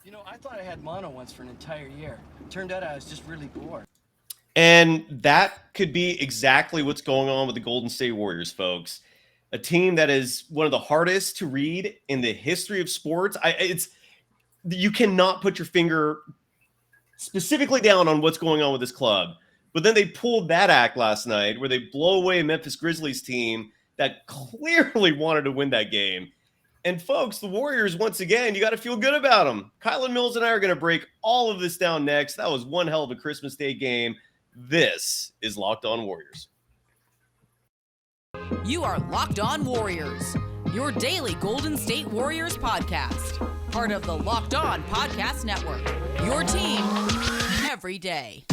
I thought I had mono once for an entire year. Turned out I was just really bored. And that could be exactly what's going on with the Golden State Warriors, folks. A team that is one of the hardest to read in the history of sports. You cannot put your finger specifically down on what's going on with this club. But then they pulled that act last night where they blow away a Memphis Grizzlies team that clearly wanted to win that game. And folks, the Warriors, once again, you got to feel good about them. Kylen Mills and I are going to break all of this down next. That was one hell of a Christmas Day game. This is Locked On Warriors. You are Locked On Warriors, your daily Golden State Warriors podcast. Part of the Locked On Podcast Network, your team every day.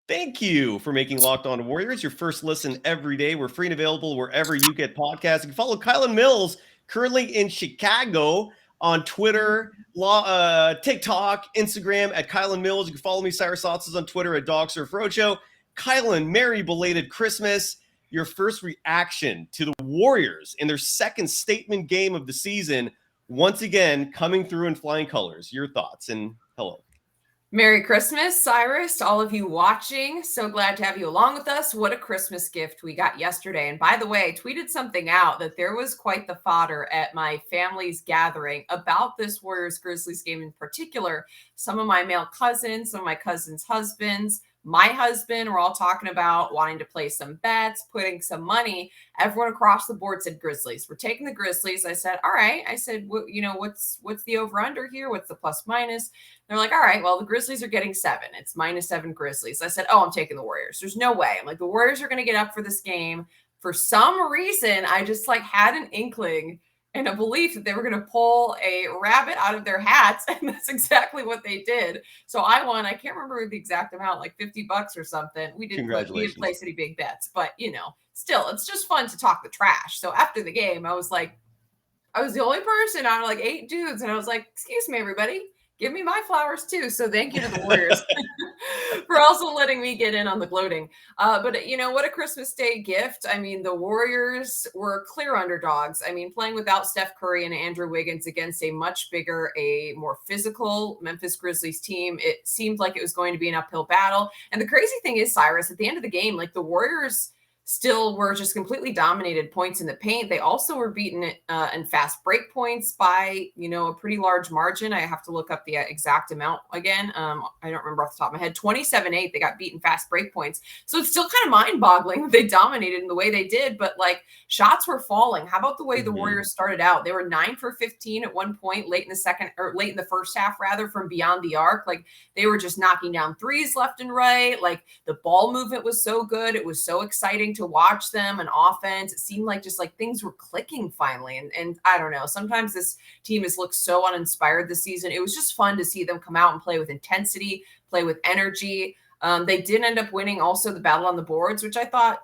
Thank you for making Locked On Warriors your first listen every day. We're free and available wherever you get podcasts. You can follow Kylen Mills, currently in Chicago, on Twitter, TikTok, Instagram at Kylen Mills. You can follow me, Cyrus, Saatsaz, on Twitter at Dog Surf Roadshow. Kylen, merry belated Christmas. Your first reaction to the Warriors in their second statement game of the season, once again coming through in flying colors. Your thoughts, and hello. Merry Christmas, Cyrus, to all of you watching. So glad to have you along with us. What a Christmas gift we got yesterday. And by the way, I tweeted something out that there was quite the fodder at my family's gathering about this Warriors-Grizzlies game in particular. Some of my male cousins, some of my cousins' husbands, my husband, we're all talking about wanting to play some bets, putting some money. Everyone across the board said Grizzlies. We're taking the Grizzlies. I said, all right. I said, what's the over-under here? What's the plus-minus? They're like, all right, well, the Grizzlies are getting 7. It's -7 Grizzlies. I said, oh, I'm taking the Warriors. There's no way. I'm like, the Warriors are going to get up for this game. For some reason, I just had an inkling and a belief that they were going to pull a rabbit out of their hats. And that's exactly what they did. So I won. I can't remember the exact amount, like $50 or something. We didn't place any big bets, but still, it's just fun to talk the trash. So after the game, I was the only person out of like 8 dudes. And I was like, excuse me, everybody. Give me my flowers too. So thank you to the Warriors for also letting me get in on the gloating. But what a Christmas Day gift. I mean, the Warriors were clear underdogs. I mean, playing without Steph Curry and Andrew Wiggins against a much bigger, a more physical Memphis Grizzlies team, it seemed like it was going to be an uphill battle. And the crazy thing is, Cyrus, at the end of the game, like the Warriors still were just completely dominated points in the paint. They also were beaten in fast break points by, a pretty large margin. I have to look up the exact amount again. I don't remember off the top of my head. 27-8, they got beaten fast break points. So it's still kind of mind-boggling that they dominated in the way they did, but shots were falling. How about the way the Warriors started out? They were 9 for 15 at one point late in the first half from beyond the arc. They were just knocking down threes left and right. The ball movement was so good. It was so exciting to watch them on offense. It seemed like things were clicking finally. And I don't know, sometimes this team has looked so uninspired this season. It was just fun to see them come out and play with intensity, play with energy. They did end up winning also the battle on the boards, which I thought,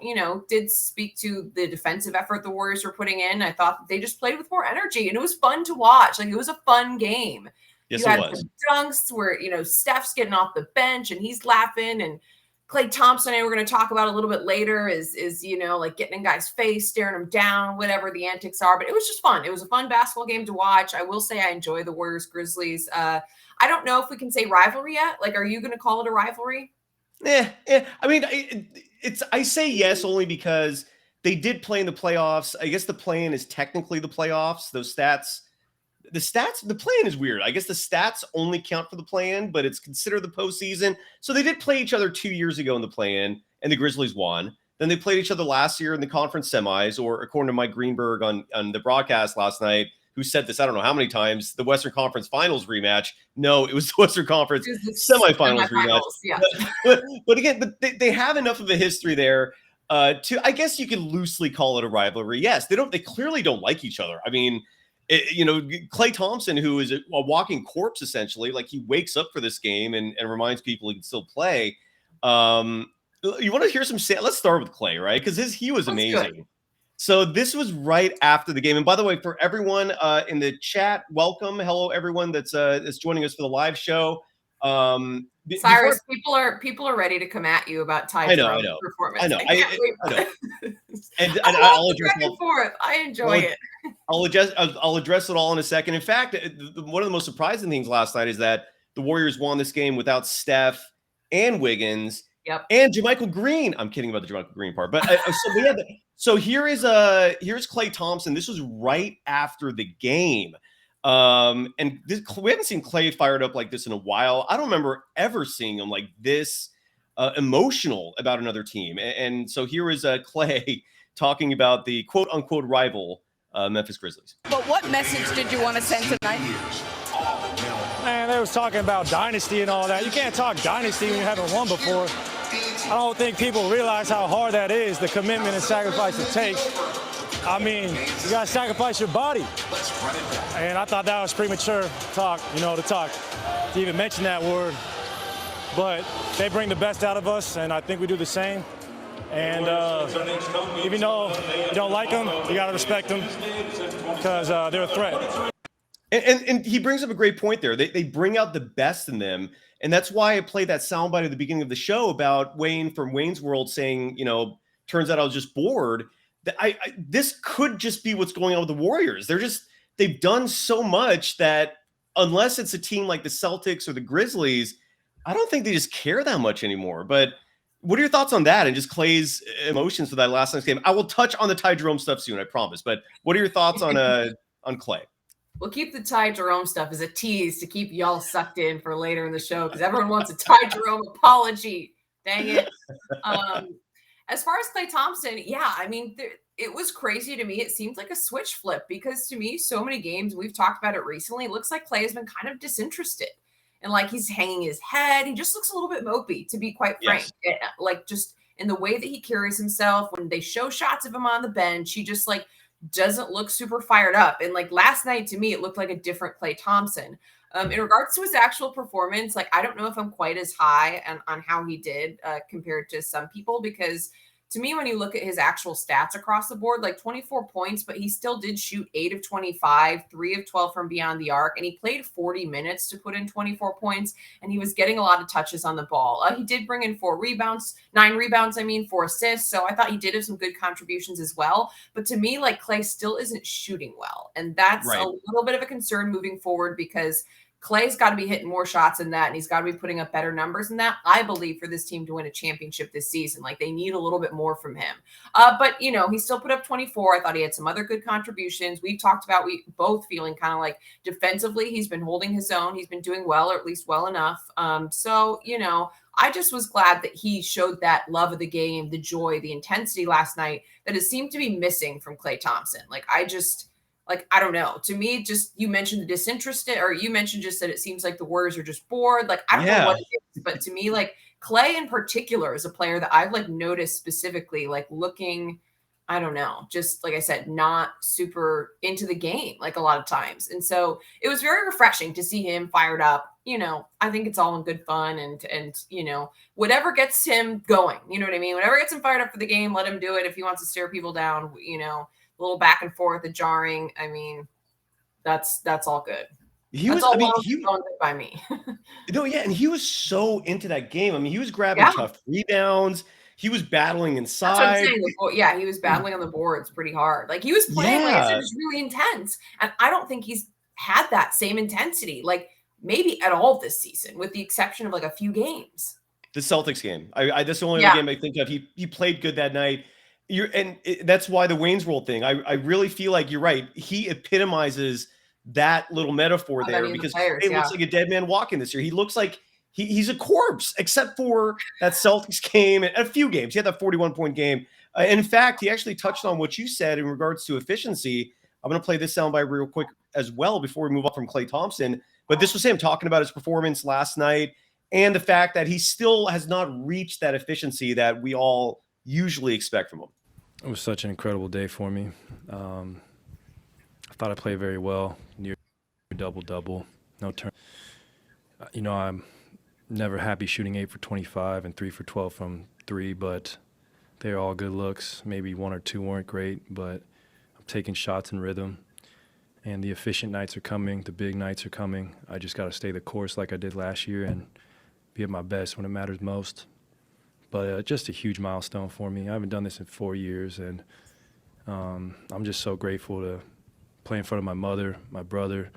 did speak to the defensive effort the Warriors were putting in. I thought they just played with more energy and it was fun to watch. It was a fun game. Yes, you had it was. The dunks where, Steph's getting off the bench and he's laughing, and Klay Thompson, we're going to talk about a little bit later, is getting in guys' face, staring them down, whatever the antics are. But it was just fun. It was a fun basketball game to watch. I will say I enjoy the Warriors-Grizzlies. I don't know if we can say rivalry yet. Are you going to call it a rivalry? Yeah. I mean, I say yes only because they did play in the playoffs. I guess the play-in is technically the playoffs. The play-in is weird. I guess the stats only count for the play-in, but it's considered the postseason. So they did play each other 2 years ago in the play-in, and the Grizzlies won. Then they played each other last year in the conference semis, or according to Mike Greenberg on the broadcast last night, who said this, I don't know how many times, the Western Conference Finals rematch. No, it was the Western Conference semifinals rematch. Yeah. But again, they have enough of a history there I guess you can loosely call it a rivalry. Yes, they clearly don't like each other. I mean, Klay Thompson, who is a walking corpse, essentially, he wakes up for this game and reminds people he can still play. You want to hear some? Let's start with Klay, right? Because he was amazing. So this was right after the game. And by the way, for everyone in the chat, welcome. Hello, everyone that's joining us for the live show. Cyrus, people are ready to come at you about Ty Jerome's performance. I know. And I I'll love the back and forth. I enjoy it. I'll address it all in a second. In fact, one of the most surprising things last night is that the Warriors won this game without Steph and Wiggins. Yep. And JaMychal Green. I'm kidding about the JaMychal Green part, but so here's Klay Thompson. This was right after the game. And we haven't seen Klay fired up like this in a while. I don't remember ever seeing him like this emotional about another team. And so here is Klay talking about the quote unquote rival Memphis Grizzlies. But what message did you want to send tonight? Man, they was talking about dynasty and all that. You can't talk dynasty when you haven't won before. I don't think people realize how hard that is, the commitment and sacrifice it takes. I mean, you got to sacrifice your body. And I thought that was premature talk, to even mention that word. But they bring the best out of us, and I think we do the same. And even though you don't like them, you got to respect them because they're a threat. And he brings up a great point there. They bring out the best in them. And that's why I played that soundbite at the beginning of the show about Wayne from Wayne's World saying, turns out I was just bored. This could just be what's going on with the Warriors. They've done so much that unless it's a team like the Celtics or the Grizzlies, I don't think they just care that much anymore. But what are your thoughts on that and just Klay's emotions for that last night's game? I will touch on the Ty Jerome stuff soon, I promise. But what are your thoughts on Klay? We'll keep the Ty Jerome stuff as a tease to keep y'all sucked in for later in the show because everyone wants a Ty Jerome apology. Dang it. As far as Klay Thompson, yeah, I mean, it was crazy to me. It seemed like a switch flip because to me, so many games, we've talked about it recently, it looks like Klay has been kind of disinterested. And like he's hanging his head. He just looks a little bit mopey, to be quite frank. Yes. Like just in the way that he carries himself, when they show shots of him on the bench, he just like doesn't look super fired up. And like last night, to me, it looked like a different Klay Thompson. In regards to his actual performance, like I don't know if I'm quite as high on how he did compared to some people, because to me, when you look at his actual stats across the board, like 24 points, but he still did shoot 8 of 25, 3 of 12 from beyond the arc, and he played 40 minutes to put in 24 points, and he was getting a lot of touches on the ball. He did bring in 9 rebounds, 4 assists, so I thought he did have some good contributions as well. But to me, like Klay still isn't shooting well, and that's right. A little bit of a concern moving forward because Klay's got to be hitting more shots than that, and he's got to be putting up better numbers than that, I believe, for this team to win a championship this season. Like, they need a little bit more from him. But, he still put up 24. I thought he had some other good contributions. We've talked about we both feeling kind of like defensively, he's been holding his own. He's been doing well, or at least well enough. So, I just was glad that he showed that love of the game, the joy, the intensity last night that it seemed to be missing from Klay Thompson. I don't know. To me, just you mentioned the disinterested, or you mentioned just that it seems like the Warriors are just bored. Like, I don't know what it is, but to me, like Klay in particular is a player that I've like noticed specifically, like looking, I don't know, just like I said, not super into the game, like a lot of times. And so it was very refreshing to see him fired up. I think it's all in good fun and whatever gets him going, you know what I mean? Whatever gets him fired up for the game, let him do it. If he wants to stare people down, a little back and forth, the jarring. I mean, that's all good. He was going good by me. And he was so into that game. I mean, he was grabbing tough rebounds. He was battling inside. That's what I'm saying. Yeah, he was battling on the boards pretty hard. Like he was playing, like I said, just really intense. And I don't think he's had that same intensity, like maybe at all this season, with the exception of like a few games. The Celtics game. That's the only game I think of. He played good that night. That's why the Wayne's World thing. I really feel like you're right. He epitomizes that little metaphor there because it looks like a dead man walking this year. He looks like he's a corpse, except for that Celtics game and a few games. He had that 41-point game. In fact, he actually touched on what you said in regards to efficiency. I'm going to play this soundbite real quick as well before we move on from Klay Thompson. But this was him talking about his performance last night and the fact that he still has not reached that efficiency that we all usually expect from him. It was such an incredible day for me. I thought I played very well. Near double-double, no turn. I'm never happy shooting 8 for 25 and 3 for 12 from 3, but They're all good looks. Maybe one or two weren't great, but I'm taking shots in rhythm. And the efficient nights are coming. The big nights are coming. I just got to stay the course like I did last year and be at my best when it matters most. But just a huge milestone for me. I haven't done this in 4 years, and I'm just so grateful to play in front of my mother, my brother,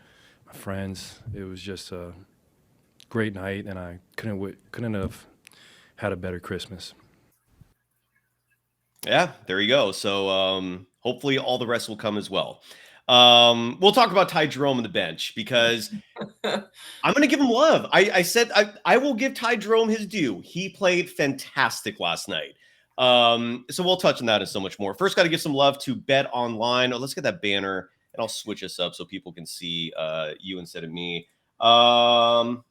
my friends. It was just a great night, and I couldn't have had a better Christmas. Yeah, there you go. So hopefully all the rest will come as well. We'll talk about Ty Jerome on the bench because I'm going to give him love. I said I will give Ty Jerome his due. He played fantastic last night. So we'll touch on that and so much more. First, got to give some love to BetOnline. Oh, let's get that banner, and I'll switch us up so people can see you instead of me. BetOnline,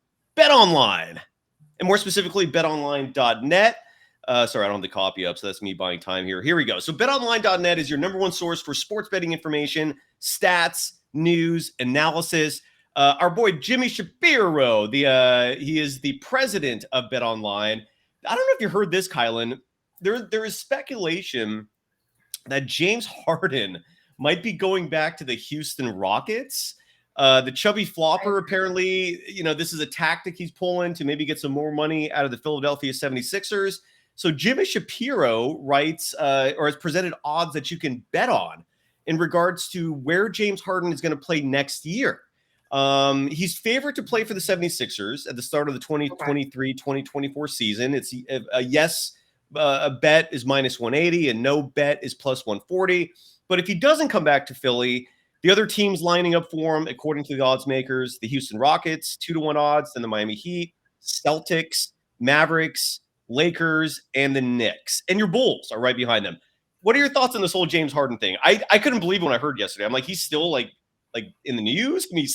and more specifically, betonline.net. Sorry, I don't have the copy up, so that's me buying time here. Here we go. So betonline.net is your number one source for sports betting information, stats, news, analysis. Our boy Jimmy Shapiro, he is the president of BetOnline. I don't know if you heard this, Kylen. There is speculation that James Harden might be going back to the Houston Rockets. The chubby flopper, apparently, this is a tactic he's pulling to maybe get some more money out of the Philadelphia 76ers. So Jimmy Shapiro writes or has presented odds that you can bet on in regards to where James Harden is going to play next year. He's favored to play for the 76ers at the start of the 2023-2024 season. It's a yes, a bet is minus 180 and no bet is plus 140. But if he doesn't come back to Philly, the other teams lining up for him, according to the odds makers, the Houston Rockets, 2-1 odds, then the Miami Heat, Celtics, Mavericks, Lakers, and the Knicks. And your Bulls are right behind them. What are your thoughts on this whole James Harden thing? I couldn't believe when I heard yesterday. I'm like, he's still like in the news? I mean,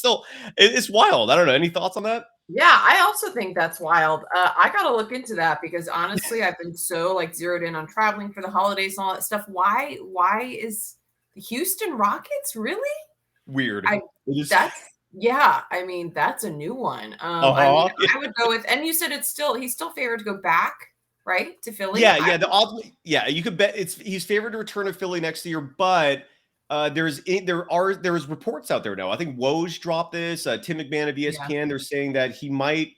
it's wild. I don't know. Any thoughts on that? Yeah, I also think that's wild. I got to look into that because honestly, I've been so zeroed in on traveling for the holidays and all that stuff. Why is the Houston Rockets really? Weird. That's a new one. I would go with, and you said he's still favored to go back, right, to Philly. Yeah. The odds. Yeah, you could bet he's favored to return to Philly next year, but there's reports out there now. I think Woj dropped this. Tim McMahon of ESPN. They're saying that he might.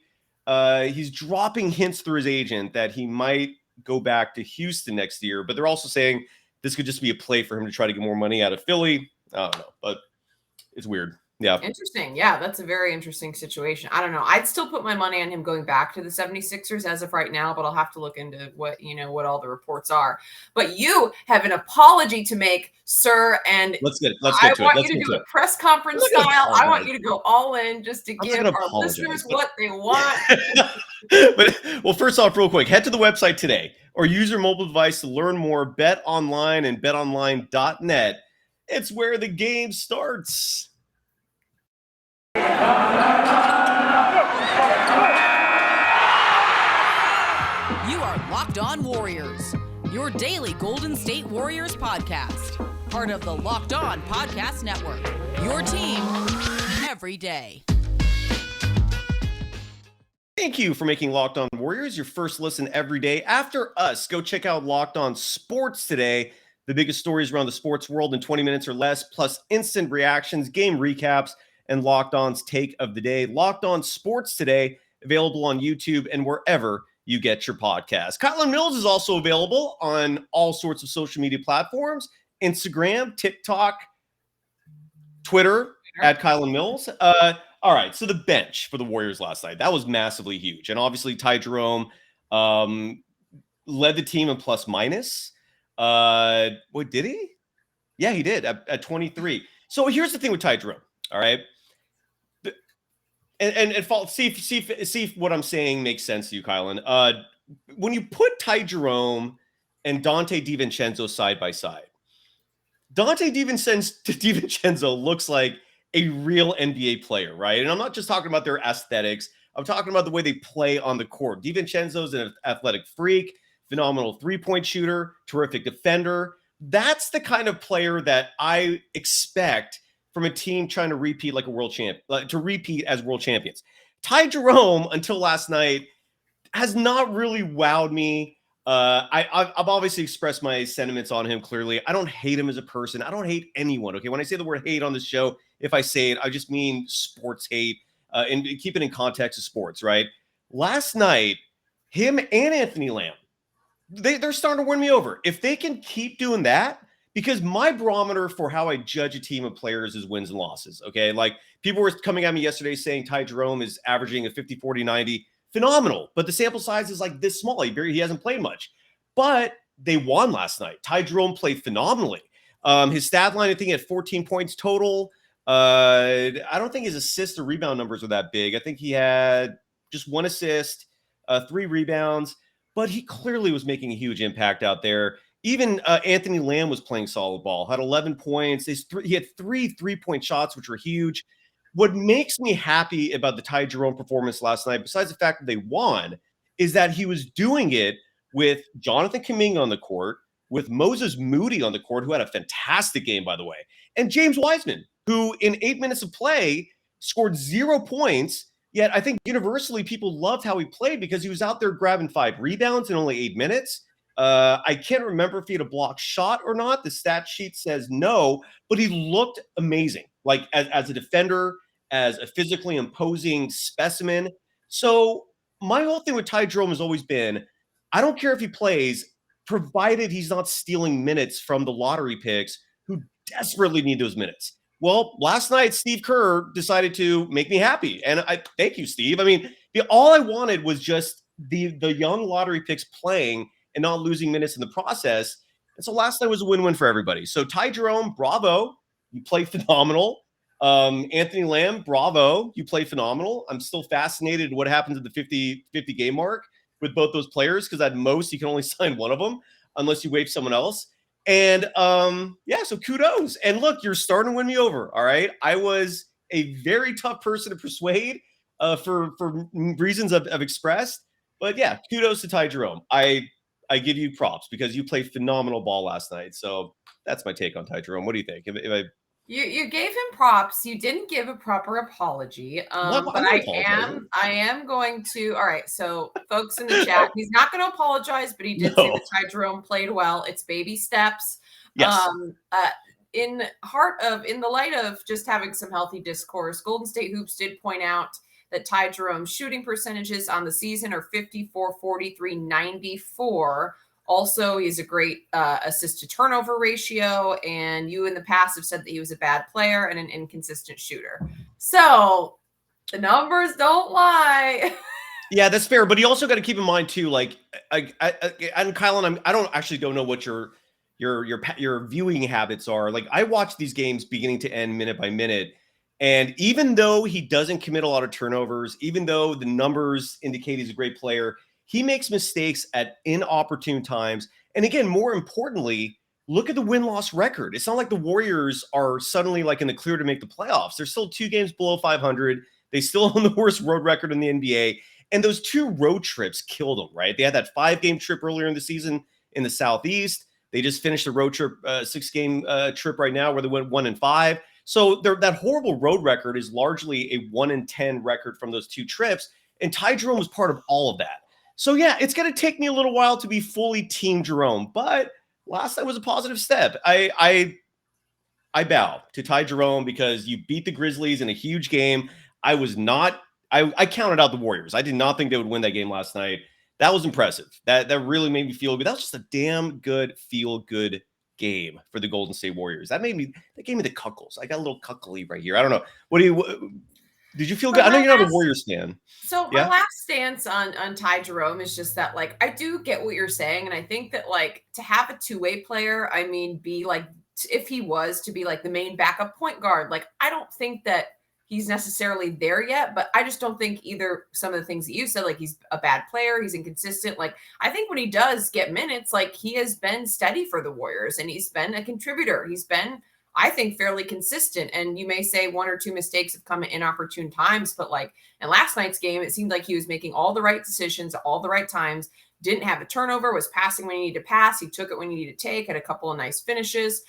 He's dropping hints through his agent that he might go back to Houston next year, but they're also saying this could just be a play for him to try to get more money out of Philly. I don't know, but it's weird. Yeah. Interesting. Yeah, that's a very interesting situation. I don't know. I'd still put my money on him going back to the 76ers as of right now, but I'll have to look into what all the reports are. But you have an apology to make, sir, and let's get to it. I want you to do it press conference style. I want you to go all in just to give our listeners what they want. Well, first off, real quick, head to the website today or use your mobile device to learn more. Bet online and betonline.net. It's where the game starts. You are Locked On Warriors, your daily Golden State Warriors podcast. Part of the Locked On Podcast Network, your team every day. Thank you for making Locked On Warriors your first listen every day. After us, go check out Locked On Sports today. The biggest stories around the sports world in 20 minutes or less, plus instant reactions, game recaps, and Locked On's take of the day. Locked On Sports today, available on YouTube and wherever you get your podcast. Kylen Mills is also available on all sorts of social media platforms, Instagram, TikTok, Twitter, at Kylen Mills. All right, so the bench for the Warriors last night, that was massively huge. And obviously Ty Jerome led the team in plus minus. What did he? Yeah, he did at 23. So here's the thing with Ty Jerome, all right? See if what I'm saying makes sense to you, Kylen. When you put Ty Jerome and Donte DiVicenzo side by side, Donte DiVicenzo looks like a real NBA player, right? And I'm not just talking about their aesthetics. I'm talking about the way they play on the court. DiVincenzo's an athletic freak, phenomenal three-point shooter, terrific defender. That's the kind of player that I expect from a team trying to repeat like a world champ, to repeat as world champions. Ty Jerome, until last night, has not really wowed me. I've obviously expressed my sentiments on him clearly. I don't hate him as a person. I don't hate anyone. Okay, when I say the word hate on this show, if I say it, I just mean sports hate. And keep it in context of sports, right? Last night, him and Anthony Lamb, they're starting to win me over. If they can keep doing that, because my barometer for how I judge a team of players is wins and losses. Okay, like people were coming at me yesterday saying Ty Jerome is averaging a 50, 40, 90. Phenomenal, but the sample size is like this small. He hasn't played much, but they won last night. Ty Jerome played phenomenally. His stat line, I think, he had 14 points total. I don't think his assist or rebound numbers are that big. I think he had just 1 assist, 3 rebounds, but he clearly was making a huge impact out there. Even Anthony Lamb was playing solid ball, had 11 points. He had 3 3-point shots, which were huge. What makes me happy about the Ty Jerome performance last night, besides the fact that they won, is that he was doing it with Jonathan Kuminga on the court, with Moses Moody on the court, who had a fantastic game, by the way, and James Wiseman, who in 8 minutes of play scored 0 points. Yet I think universally people loved how he played because he was out there grabbing 5 rebounds in only 8 minutes. I can't remember if he had a block shot or not. The stat sheet says no, but he looked amazing, like as a defender, as a physically imposing specimen. So my whole thing with Ty Jerome has always been, I don't care if he plays, provided he's not stealing minutes from the lottery picks who desperately need those minutes. Well, last night, Steve Kerr decided to make me happy. And I thank you, Steve. I mean, all I wanted was just the young lottery picks playing and not losing minutes in the process. And so last night was a win-win for everybody. So Ty Jerome, bravo. You played phenomenal. Anthony Lamb, bravo. You played phenomenal. I'm still fascinated what happens at the 50 game mark with both those players, because at most you can only sign one of them unless you waive someone else. And so kudos. And look, you're starting to win me over. All right. I was a very tough person to persuade for reasons I've expressed. But yeah, kudos to Ty Jerome. I give you props because you played phenomenal ball last night. So that's my take on Ty Jerome. What do you think? You gave him props. You didn't give a proper apology. But I am going to. All right. So folks in the chat, he's not going to apologize, but he did say that Ty Jerome played well. It's baby steps. Yes. In the light of just having some healthy discourse, Golden State Hoops did point out that Ty Jerome's shooting percentages on the season are 54, 43, 94. Also, he's a great assist to turnover ratio. And you in the past have said that he was a bad player and an inconsistent shooter. So the numbers don't lie. Yeah, that's fair. But you also got to keep in mind too, like, and Kylen, I don't know what your viewing habits are. Like, I watch these games beginning to end, minute by minute. And even though he doesn't commit a lot of turnovers, even though the numbers indicate he's a great player, he makes mistakes at inopportune times. And again, more importantly, look at the win-loss record. It's not like the Warriors are suddenly like in the clear to make the playoffs. They're still 2 games below 500. They still own the worst road record in the NBA. And those 2 road trips killed them, right? They had that 5-game trip earlier in the season in the Southeast. They just finished a road trip, 6-game trip right now where they went 1-5. So that horrible road record is largely a 1-10 record from those 2 trips. And Ty Jerome was part of all of that. So yeah, it's going to take me a little while to be fully team Jerome, but last night was a positive step. I bow to Ty Jerome because you beat the Grizzlies in a huge game. I counted out the Warriors. I did not think they would win that game last night. That was impressive. That really made me feel good. That was just a damn good feel-good game for the Golden State Warriors. That gave me the cuckles. I got a little cuckly right here. I don't know. Did you feel good? I know you're not a Warriors fan. So my last stance on Ty Jerome is just that, like, I do get what you're saying. And I think that, like, to have a 2-way player, I mean, be like, if he was to be like the main backup point guard, like, I don't think that he's necessarily there yet, but I just don't think either some of the things that you said, like, he's a bad player, he's inconsistent. Like, I think when he does get minutes, like, he has been steady for the Warriors and he's been a contributor. He's been, I think, fairly consistent. And you may say 1 or 2 mistakes have come at inopportune times, but like in last night's game, it seemed like he was making all the right decisions at all the right times, didn't have a turnover, was passing when he needed to pass. He took it when he needed to take, had a couple of nice finishes.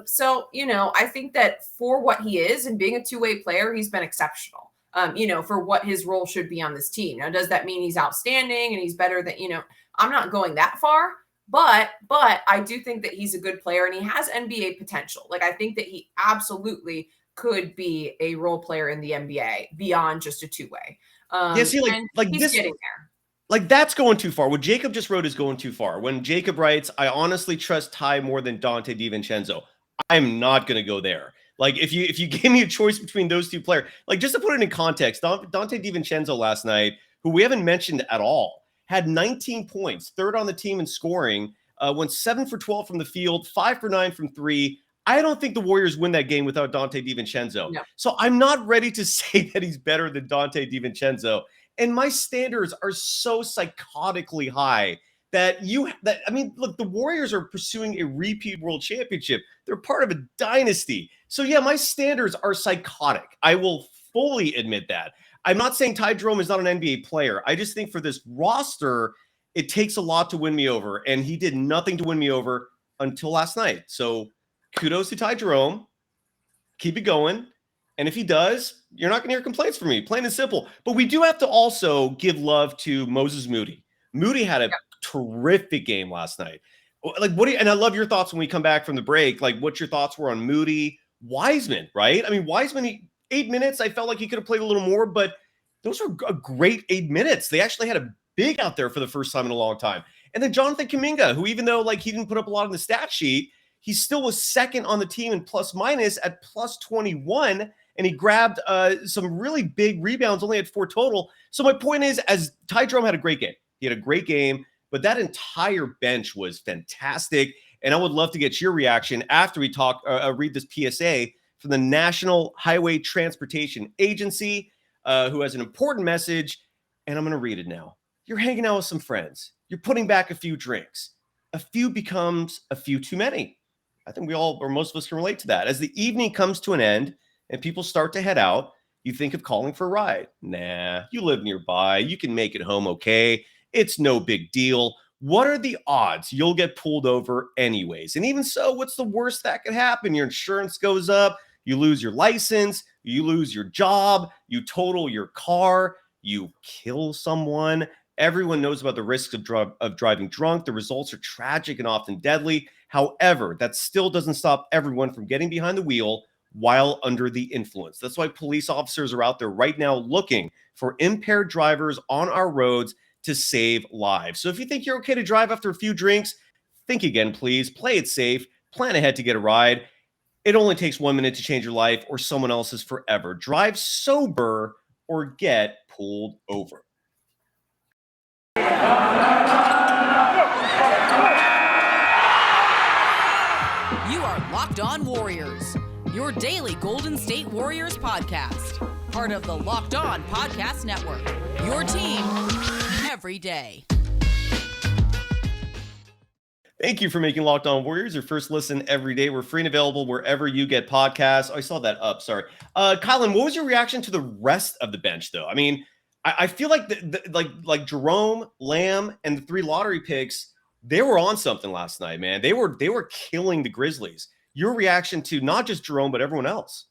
So, I think that for what he is and being a 2-way player, he's been exceptional. for what his role should be on this team. Now, does that mean he's outstanding and he's better than, I'm not going that far, but I do think that he's a good player and he has NBA potential. Like, I think that he absolutely could be a role player in the NBA beyond just a two-way. He's this, getting there. Like, that's going too far. What Jacob just wrote is going too far. When Jacob writes, I honestly trust Ty more than Donte DiVincenzo, I'm not going to go there. Like, if you gave me a choice between those two players, like, just to put it in context, Donte DiVincenzo last night, who we haven't mentioned at all, had 19 points, third on the team in scoring, went 7 for 12 from the field, 5 for 9 from 3. I don't think the Warriors win that game without Donte DiVincenzo. No. So I'm not ready to say that he's better than Donte DiVincenzo. And my standards are so psychotically high that look, the Warriors are pursuing a repeat world championship. They're part of a dynasty. So yeah, my standards are psychotic. I will fully admit that. I'm not saying Ty Jerome is not an NBA player. I just think for this roster, it takes a lot to win me over. And he did nothing to win me over until last night. So kudos to Ty Jerome. Keep it going. And if he does, you're not going to hear complaints from me, plain and simple. But we do have to also give love to Moses Moody. Moody had a terrific game last night. Like, and I love your thoughts when we come back from the break. Like, what your thoughts were on Moody, Wiseman, right? I mean, Wiseman, 8 minutes. I felt like he could have played a little more, but those were a great 8 minutes. They actually had a big out there for the first time in a long time. And then Jonathan Kuminga, who, even though like he didn't put up a lot on the stat sheet, he still was second on the team in plus minus at plus 21. And he grabbed some really big rebounds, only had 4 total. So my point is, as Ty Jerome had a great game. He had a great game, but that entire bench was fantastic. And I would love to get your reaction after we read this PSA from the National Highway Transportation Agency, who has an important message. And I'm going to read it now. You're hanging out with some friends. You're putting back a few drinks. A few becomes a few too many. I think we all, or most of us, can relate to that. As the evening comes to an end, and people start to head out, you think of calling for a ride. Nah, you live nearby. You can make it home okay. It's no big deal. What are the odds you'll get pulled over anyways? And even so, what's the worst that could happen? Your insurance goes up. You lose your license. You lose your job. You total your car. You kill someone. Everyone knows about the risks of driving drunk. The results are tragic and often deadly. However, that still doesn't stop everyone from getting behind the wheel while under the influence. That's why police officers are out there right now looking for impaired drivers on our roads to save lives. So if you think you're okay to drive after a few drinks, think again, please. Play it safe. Plan ahead to get a ride. It only takes 1 minute to change your life or someone else's forever. Drive sober or get pulled over. You are Locked On Warriors, your daily Golden State Warriors podcast. Part of the Locked On Podcast Network, your team every day. Thank you for making Locked On Warriors your first listen every day. We're free and available wherever you get podcasts. Oh, I saw that up. Sorry. Kylen, what was your reaction to the rest of the bench, though? I mean, I feel like like Jerome, Lamb, and the 3 lottery picks, they were on something last night, man. They were killing the Grizzlies. Your reaction to not just Jerome, but everyone else?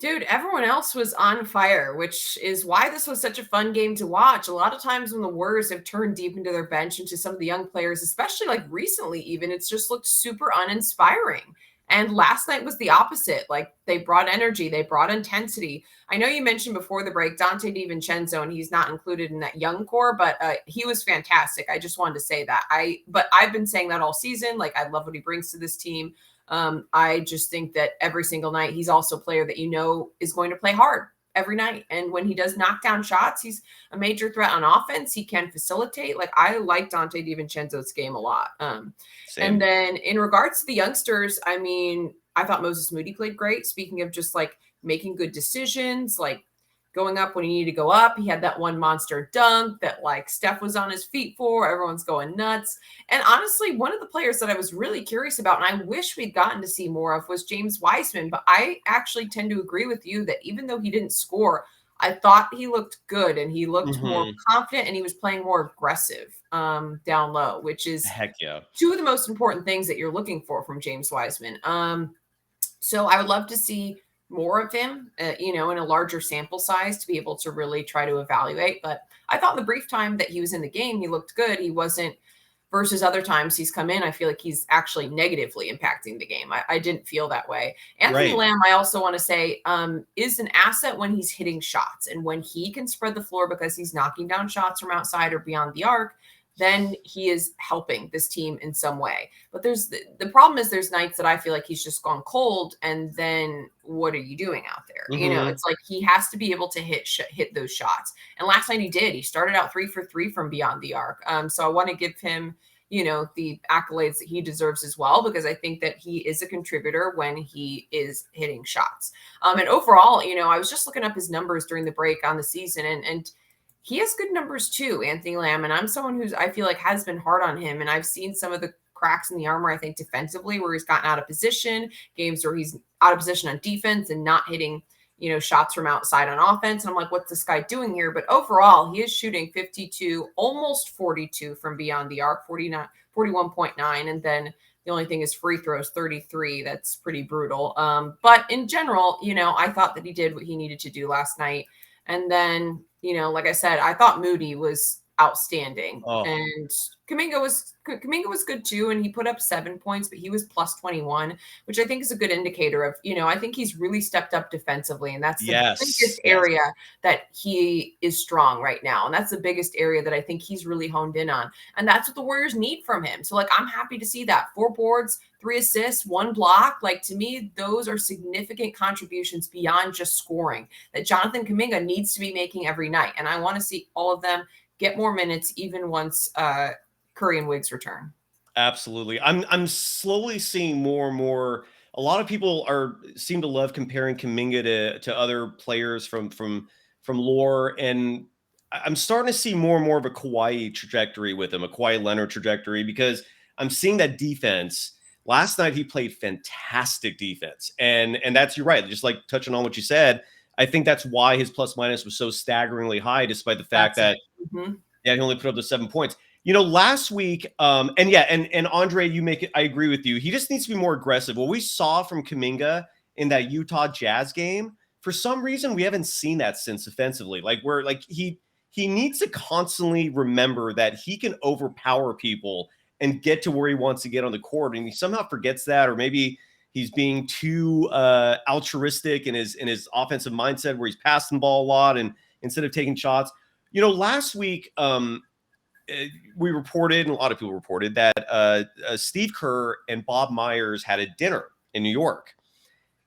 Dude, everyone else was on fire, which is why this was such a fun game to watch. A lot of times when the Warriors have turned deep into their bench, into some of the young players, especially like recently even, it's just looked super uninspiring. And last night was the opposite. Like, they brought energy, they brought intensity. I know you mentioned before the break Donte DiVincenzo, and he's not included in that young core, but he was fantastic. I just wanted to say that. But I've been saying that all season. Like, I love what he brings to this team. I just think that every single night he's also a player that is going to play hard every night. And when he does knock down shots, he's a major threat on offense. He can facilitate. Like, I like Donte DiVincenzo's game a lot. And then in regards to the youngsters, I mean, I thought Moses Moody played great. Speaking of just like making good decisions, like going up when he needed to go up. He had that one monster dunk that like Steph was on his feet for. Everyone's going nuts. And honestly, one of the players that I was really curious about, and I wish we'd gotten to see more of, was James Wiseman. But I actually tend to agree with you that even though he didn't score, I thought he looked good and he looked more confident and he was playing more aggressive down low, which is two of the most important things that you're looking for from James Wiseman. So I would love to see more of him, in a larger sample size to be able to really try to evaluate. But I thought in the brief time that he was in the game, he looked good. He wasn't, versus other times he's come in, I feel like he's actually negatively impacting the game. I didn't feel that way. Anthony Right. Lamb, I also want to say, is an asset when he's hitting shots and when he can spread the floor because he's knocking down shots from outside or beyond the arc. Then he is helping this team in some way. But there's the problem is there's nights that I feel like he's just gone cold. And then what are you doing out there? It's like he has to be able to hit those shots. And last night he did. He started out 3 for 3 from beyond the arc. So I want to give him, the accolades that he deserves as well, because I think that he is a contributor when he is hitting shots. And overall, I was just looking up his numbers during the break on the season, and he has good numbers too, Anthony Lamb. And I'm someone who's, I feel like, has been hard on him. And I've seen some of the cracks in the armor, I think, defensively, where he's gotten out of position, games where he's out of position on defense and not hitting, shots from outside on offense. And I'm like, what's this guy doing here? But overall, he is shooting 52, almost 42 from beyond the arc, 41.9. And then the only thing is free throws, 33. That's pretty brutal. But in general, I thought that he did what he needed to do last night. And then, like I said, I thought Moody was outstanding. And Kuminga was good too. And he put up 7 points, but he was plus 21, which I think is a good indicator of, I think he's really stepped up defensively. And that's the biggest area that he is strong right now. And that's the biggest area that I think he's really honed in on. And that's what the Warriors need from him. So I'm happy to see that. 4 boards, 3 assists, 1 block. To me, those are significant contributions beyond just scoring that Jonathan Kuminga needs to be making every night. And I want to see all of them get more minutes, even once Curry and Wiggs return. Absolutely. I'm slowly seeing more and more. A lot of people seem to love comparing Kuminga to other players from lore, and I'm starting to see more and more of a Kawhi trajectory with him, a Kawhi Leonard trajectory, because I'm seeing that defense. Last night he played fantastic defense, and that's, you're right. Just like touching on what you said, I think that's why his plus minus was so staggeringly high, despite the fact that he only put up the 7 points. Last week, and Andre, you make it. I agree with you. He just needs to be more aggressive. What we saw from Kuminga in that Utah Jazz game, for some reason, we haven't seen that since offensively. He needs to constantly remember that he can overpower people and get to where he wants to get on the court, and he somehow forgets that, or maybe he's being too altruistic in his offensive mindset, where he's passing the ball a lot and instead of taking shots. Last week, we reported, and a lot of people reported, that Steve Kerr and Bob Myers had a dinner in New York.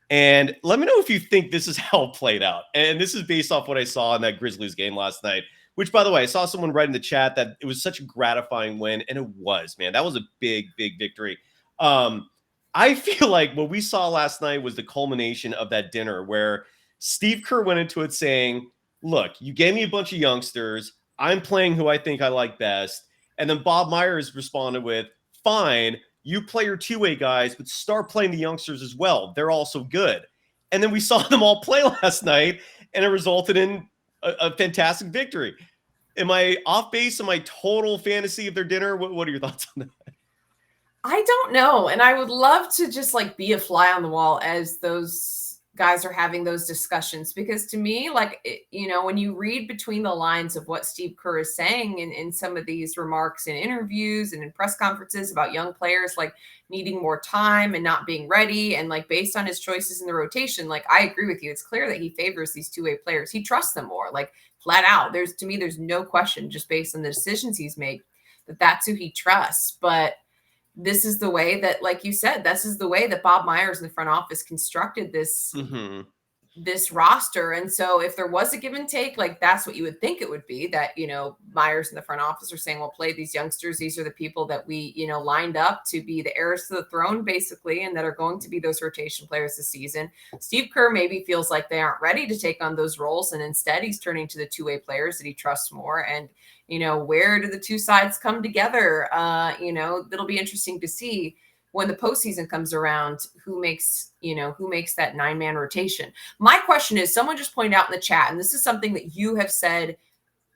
And let me know if you think this is how it played out. And this is based off what I saw in that Grizzlies game last night, which, by the way, I saw someone write in the chat that it was such a gratifying win. And it was, man. That was a big, big victory. I feel like what we saw last night was the culmination of that dinner, where Steve Kerr went into it saying, look, you gave me a bunch of youngsters. I'm playing who I think I like best. And then Bob Myers responded with, fine, you play your two-way guys, but start playing the youngsters as well. They're also good. And then we saw them all play last night, and it resulted in a fantastic victory. Am I off base? Am I total fantasy of their dinner? What are your thoughts on that? I don't know. And I would love to just be a fly on the wall as those guys are having those discussions, because to me, when you read between the lines of what Steve Kerr is saying in some of these remarks in interviews and in press conferences about young players, needing more time and not being ready, and based on his choices in the rotation, I agree with you. It's clear that he favors these two-way players. He trusts them more, flat out. There's no question, just based on the decisions he's made, that's who he trusts. But this is the way that, like you said, this is the way that Bob Myers in the front office constructed this, this roster. And so if there was a give and take, that's what you would think it would be, that, Myers in the front office are saying, well, play these youngsters. These are the people that we, lined up to be the heirs to the throne, basically, and that are going to be those rotation players this season. Steve Kerr maybe feels like they aren't ready to take on those roles. And instead he's turning to the two-way players that he trusts more. And, where do the two sides come together? It'll be interesting to see when the postseason comes around, who makes that 9-man rotation. My question is, someone just pointed out in the chat, and this is something that you have said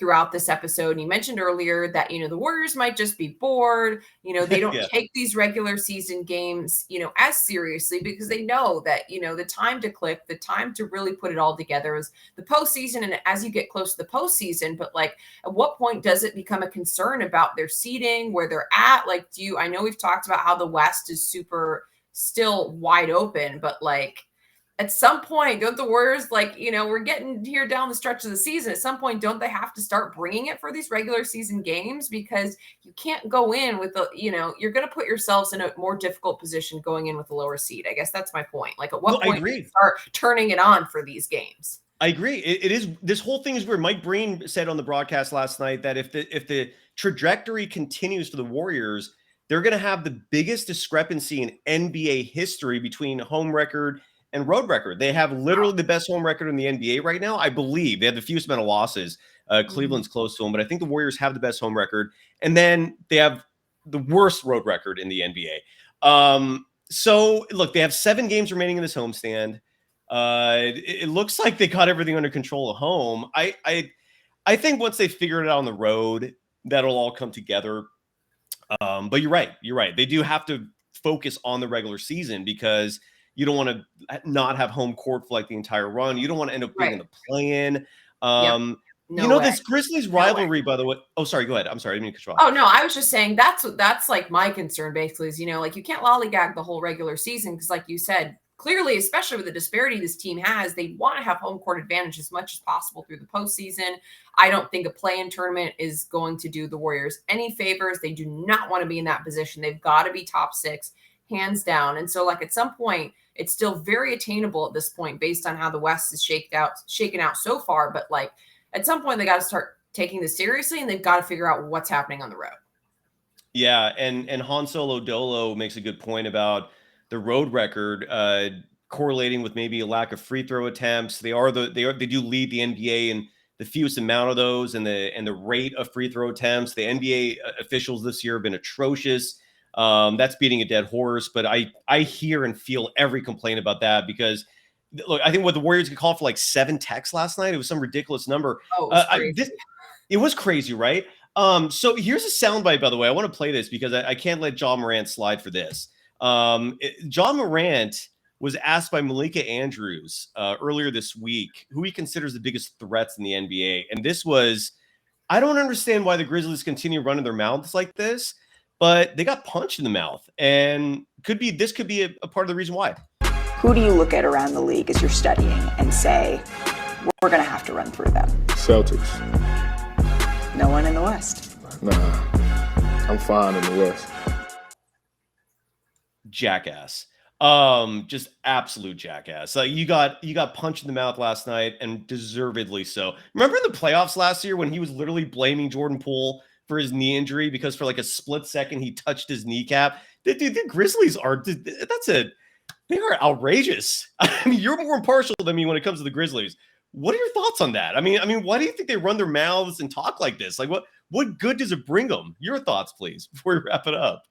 throughout this episode. And you mentioned earlier that, the Warriors might just be bored. They don't Yeah. take these regular season games, as seriously because they know that, the time to click, the time to really put it all together is the postseason. And as you get close to the postseason, but like, at what point does it become a concern about their seeding, where they're at? Like, I know we've talked about how the West is super still wide open, but like, at some point, don't the Warriors, like, we're getting here down the stretch of the season. At some point, don't they have to start bringing it for these regular season games? Because you can't go in with you're going to put yourselves in a more difficult position going in with a lower seed. I guess that's my point. Like, at what point do you start turning it on for these games? I agree. It is, this whole thing is where Mike Breen said on the broadcast last night that if the trajectory continues for the Warriors, they're going to have the biggest discrepancy in NBA history between home record and road record. They have literally the best home record in the NBA right now. I believe they have the fewest amount of losses. Cleveland's close to them, but I think the Warriors have the best home record. And then they have the worst road record in the NBA. So look, they have 7 games remaining in this homestand. It looks like they got everything under control at home. I think once they figure it out on the road, that'll all come together. But you're right. They do have to focus on the regular season because you don't want to not have home court for like the entire run. You don't want to end up being in the play-in. This Grizzlies rivalry, by the way. Oh, sorry. Go ahead. I'm sorry. I didn't mean to cut you off. Oh, no, I was just saying that's like my concern basically is, like you can't lollygag the whole regular season because like you said, clearly, especially with the disparity this team has, they want to have home court advantage as much as possible through the postseason. I don't think a play-in tournament is going to do the Warriors any favors. They do not want to be in that position. They've got to be top 6, hands down. And so like at some point, it's still very attainable at this point based on how the West is shaken out so far. But like at some point, they got to start taking this seriously and they've got to figure out what's happening on the road. Yeah. And Han Solo Dolo makes a good point about the road record correlating with maybe a lack of free throw attempts. They do lead the NBA in the fewest amount of those and the rate of free throw attempts. The NBA officials this year have been atrocious. That's beating a dead horse, but I hear and feel every complaint about that because look, I think what the Warriors could call for like 7 techs last night. It was some ridiculous number. It was crazy, right? So here's a soundbite, by the way. I want to play this because I can't let John Morant slide for this. John Morant was asked by Malika Andrews earlier this week who he considers the biggest threats in the NBA. And this was, I don't understand why the Grizzlies continue running their mouths like this, but they got punched in the mouth. And this could be a part of the reason why. Who do you look at around the league as you're studying and say, we're going to have to run through them? Celtics. No one in the West? Nah, I'm fine in the West. Jackass. Just absolute jackass. You got punched in the mouth last night and deservedly so. Remember in the playoffs last year when he was literally blaming Jordan Poole for his knee injury because for like a split second he touched his kneecap? The Grizzlies they are outrageous. I mean, you're more impartial than me when it comes to the Grizzlies. What are your thoughts on that? I mean, why do you think they run their mouths and talk like this? Like, what good does it bring them? Your thoughts, please, before we wrap it up.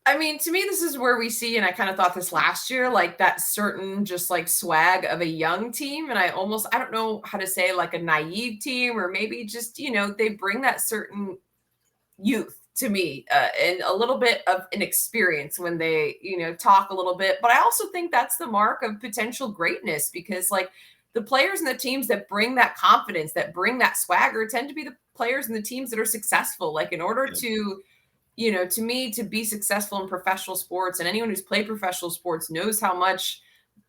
I mean, to me, this is where we see, and I kind of thought this last year, like that certain just like swag of a young team. And I don't know how to say like a naive team or maybe just, they bring that certain youth to me and a little bit of an experience when they, talk a little bit. But I also think that's the mark of potential greatness because like the players and the teams that bring that confidence, that bring that swagger tend to be the players and the teams that are successful. Like in order to, to me, to be successful in professional sports, and anyone who's played professional sports knows how much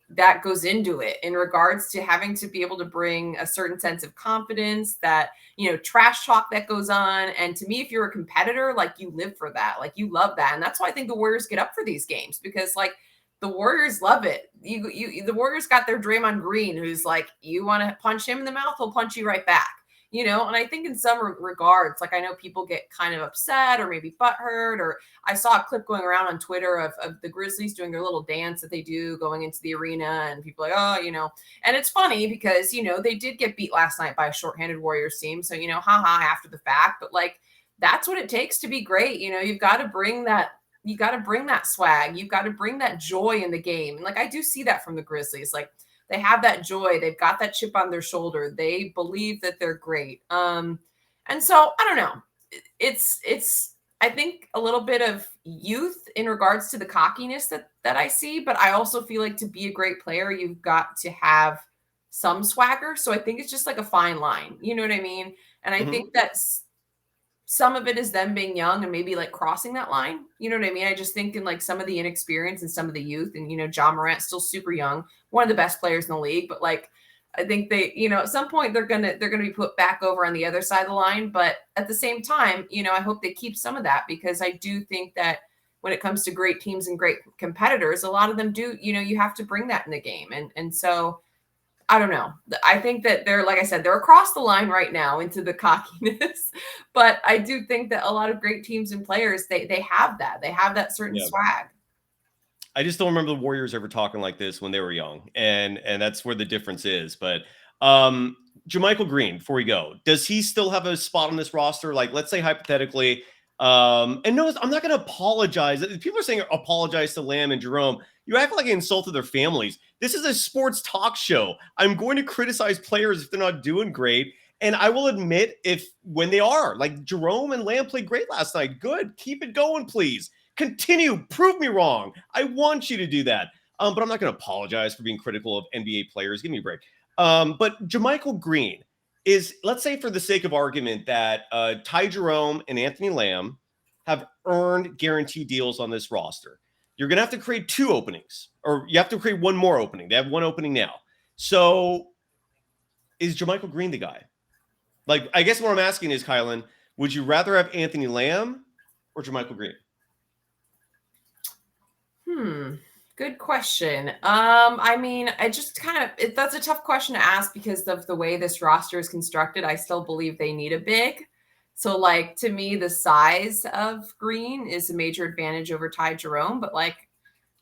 that goes into it in regards to having to be able to bring a certain sense of confidence, that, trash talk that goes on. And to me, if you're a competitor, like you live for that, like you love that. And that's why I think the Warriors get up for these games because like the Warriors love it. The Warriors got their Draymond Green, who's like, you want to punch him in the mouth, he'll punch you right back. And I think in some regards, like I know people get kind of upset or maybe butthurt, or I saw a clip going around on Twitter of the Grizzlies doing their little dance that they do going into the arena and people like, and it's funny because, they did get beat last night by a shorthanded Warriors team. So, haha, after the fact, but like, that's what it takes to be great. You've got to bring that. You got to bring that swag. You've got to bring that joy in the game. And like, I do see that from the Grizzlies. Like, they have that joy. They've got that chip on their shoulder. They believe that they're great. And And so I don't know. It's I think a little bit of youth in regards to the cockiness that I see, but I also feel like to be a great player, you've got to have some swagger. So I think it's just like a fine line. You know what I mean? And I think that's some of it is them being young and maybe like crossing that line. You know what I mean? I just think in like some of the inexperience and some of the youth, and Ja Morant's still super young, one of the best players in the league, but like I think they, at some point they're gonna be put back over on the other side of the line. But at the same time, I hope they keep some of that, because I do think that when it comes to great teams and great competitors, a lot of them do, you have to bring that in the game. And so I don't know. I think that they're, like I said, they're across the line right now into the cockiness, but I do think that a lot of great teams and players, they have that. They have that certain swag. I just don't remember the Warriors ever talking like this when they were young, and that's where the difference is. But JaMychal Green, before we go, does he still have a spot on this roster? Like, let's say hypothetically, and no, I'm not going to apologize. People are saying apologize to Lamb and Jerome. You act like I insulted their families. This is a sports talk show. I'm going to criticize players if they're not doing great. And I will admit when they are. Like Jerome and Lamb played great last night. Good. Keep it going, please. Continue. Prove me wrong. I want you to do that. But I'm not going to apologize for being critical of NBA players. Give me a break. But JaMychal Green is, let's say for the sake of argument, that Ty Jerome and Anthony Lamb have earned guaranteed deals on this roster. You're going to have to create 2 openings, or you have to create 1 more opening. They have 1 opening now. So is JaMychal Green the guy? Like, I guess what I'm asking is, Kylen, would you rather have Anthony Lamb or JaMychal Green? Good question. I mean, I just that's a tough question to ask because of the way this roster is constructed. I still believe they need a big. So, like, to me, the size of Green is a major advantage over Ty Jerome. But, like,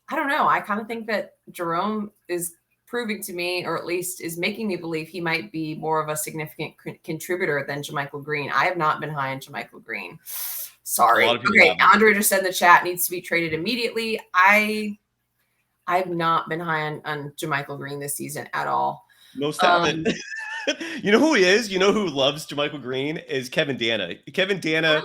I don't know. I kind of think that Jerome is proving to me, or at least is making me believe he might be more of a significant contributor than JaMychal Green. I have not been high on JaMychal Green. Sorry. Okay, Andre just said in the chat, needs to be traded immediately. I've not been high on JaMychal Green this season at all. Most haven't. You know who he is? You know who loves JaMychal Green? Is Kevin Dana. Kevin Dana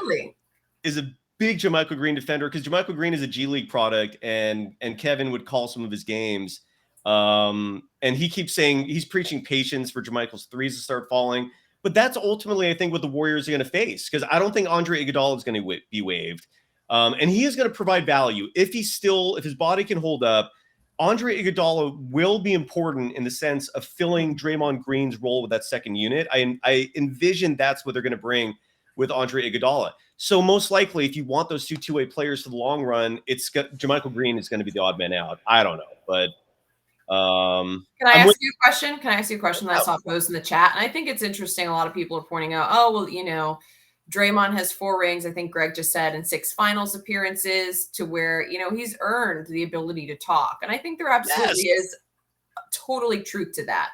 is a big JaMychal Green defender because JaMychal Green is a G League product, and Kevin would call some of his games. And he keeps saying he's preaching patience for JaMychal's threes to start falling. But that's ultimately, I think, what the Warriors are going to face, because I don't think Andre Iguodala is going to be waived. And he is going to provide value if his body can hold up. Andre Iguodala will be important in the sense of filling Draymond Green's role with that second unit. I envision that's what they're going to bring with Andre Iguodala. So most likely, if you want those two-way players for the long run, JaMychal Green is going to be the odd man out. I don't know, but can I ask you a question? Can I ask you a question that I saw posed in the chat? And I think it's interesting. A lot of people are pointing out, oh, well, Draymond has 4 rings, I think Greg just said, and 6 finals appearances, to where, he's earned the ability to talk. And I think there absolutely is totally truth to that.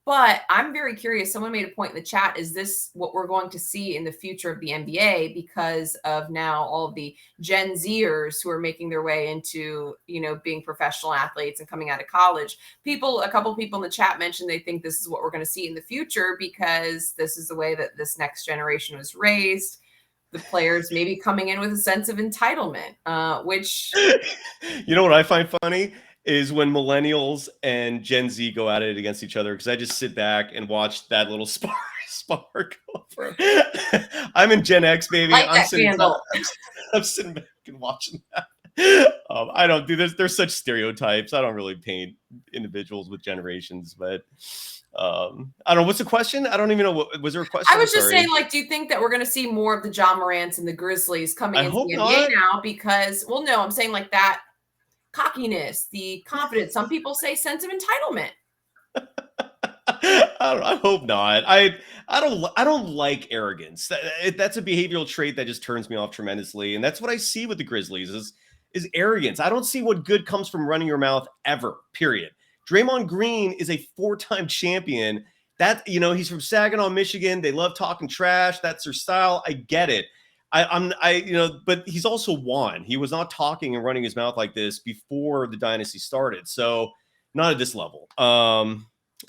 But I'm very curious. Someone made a point in the chat. Is this what we're going to see in the future of the NBA because of now all of the Gen Zers who are making their way into, being professional athletes and coming out of college? A couple people in the chat mentioned they think this is what we're going to see in the future because this is the way that this next generation was raised. The players maybe coming in with a sense of entitlement, which... You know what I find funny? Is when millennials and Gen Z go at it against each other, because I just sit back and watch that little spar go for. I'm in Gen X, baby. I'm sitting back and watching that. I don't do this. There's such stereotypes. I don't really paint individuals with generations, but I don't know. What's the question? I don't even know. Was there a question? I was just saying, like, do you think that we're going to see more of the Ja Morants and the Grizzlies coming into the NBA now? Because, well, no, I'm saying like that. Cockiness, the confidence. Some people say sense of entitlement. I hope not. I don't like arrogance. That's a behavioral trait that just turns me off tremendously, and that's what I see with the Grizzlies is arrogance. I don't see what good comes from running your mouth ever. Period. Draymond Green is a 4-time champion. That he's from Saginaw, Michigan. They love talking trash. That's their style. I get it. But he's also won. He was not talking and running his mouth like this before the dynasty started. So not at this level. I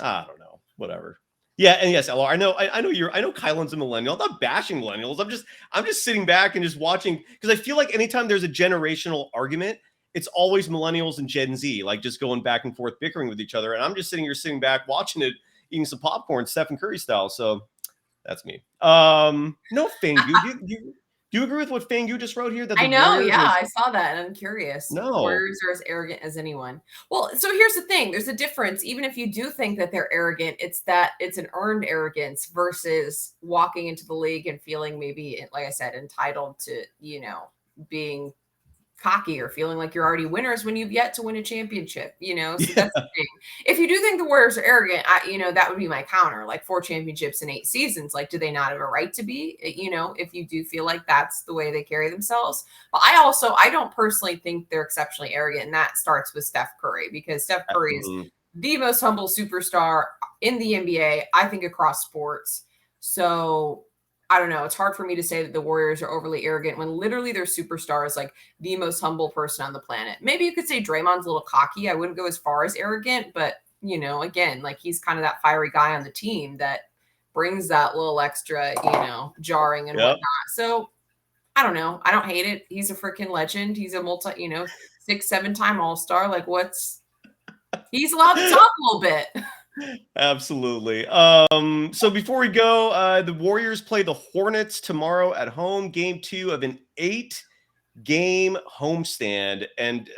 don't know. Whatever. Yeah, and yes, LR, I know Kylen's a millennial. I'm not bashing millennials. I'm just sitting back and just watching, because I feel like anytime there's a generational argument, it's always millennials and Gen Z, like just going back and forth bickering with each other. And I'm just sitting back watching it, eating some popcorn, Stephen Curry style. So that's me. No, Fangu. Do you agree with what Fangu just wrote here? That I know, Warriors yeah, I saw that, and I'm curious. No. Warriors are as arrogant as anyone. Well, so here's the thing: there's a difference. Even if you do think that they're arrogant, it's an earned arrogance versus walking into the league and feeling maybe, like I said, entitled to, being cocky or feeling like you're already winners when you've yet to win a championship, So that's the thing. If you do think the Warriors are arrogant, that would be my counter. Like 4 championships in 8 seasons, like, do they not have a right to be? If you do feel like that's the way they carry themselves. But I don't personally think they're exceptionally arrogant, and that starts with Steph Curry, because Steph Curry is the most humble superstar in the NBA, I think, across sports. So I don't know. It's hard for me to say that the Warriors are overly arrogant when literally their superstar is like the most humble person on the planet. Maybe you could say Draymond's a little cocky. I wouldn't go as far as arrogant, but again, like, he's kind of that fiery guy on the team that brings that little extra, jarring and whatnot. So I don't know. I don't hate it. He's a freaking legend. He's a 6-7 time All-Star. Like, he's allowed to talk a little bit. Absolutely. So before we go, the Warriors play the Hornets tomorrow at home, game 2 of an 8-game homestand. And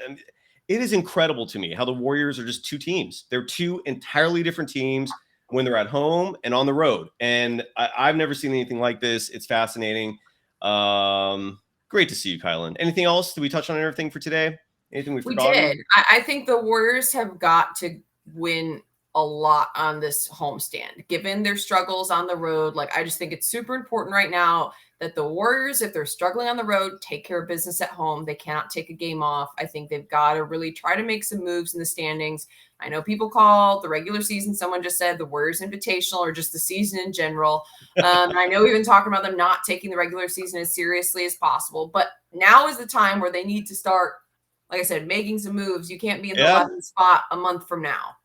it is incredible to me how the Warriors are just 2 teams. They're 2 entirely different teams when they're at home and on the road. And I've never seen anything like this. It's fascinating. Great to see you, Kylen. Anything else? Did we touch on everything for today? Anything we forgot? We did. I think the Warriors have got to win a lot on this homestand, given their struggles on the road. Like, I just think it's super important right now that the Warriors, if they're struggling on the road, take care of business at home. They cannot take a game off. I think they've got to really try to make some moves in the standings. I know people call the regular season, someone just said the Warriors Invitational, or just the season in general. I know we've been talking about them not taking the regular season as seriously as possible, but now is the time where they need to start, like I said, making some moves. You can't be in the 11th spot a month from now.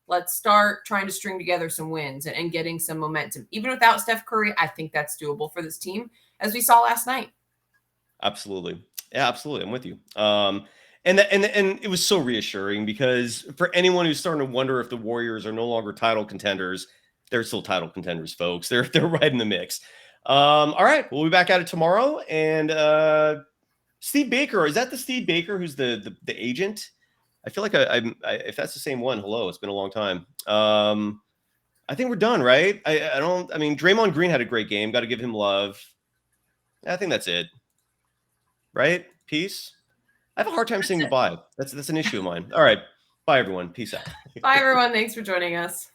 Let's start trying to string together some wins and getting some momentum. Even without Steph Curry, I think that's doable for this team, as we saw last night. Absolutely. Yeah, absolutely. I'm with you. And it was so reassuring, because for anyone who's starting to wonder if the Warriors are no longer title contenders, they're still title contenders, folks. They're right in the mix. All right, we'll be back at it tomorrow. And Steve Baker, is that the Steve Baker who's the agent? I feel like if that's the same one, hello, it's been a long time. I think we're done, right? I mean, Draymond Green had a great game. Got to give him love. I think that's it. Right? Peace. I have a hard time saying goodbye. That's an issue of mine. All right. Bye, everyone. Peace out. Bye, everyone. Thanks for joining us.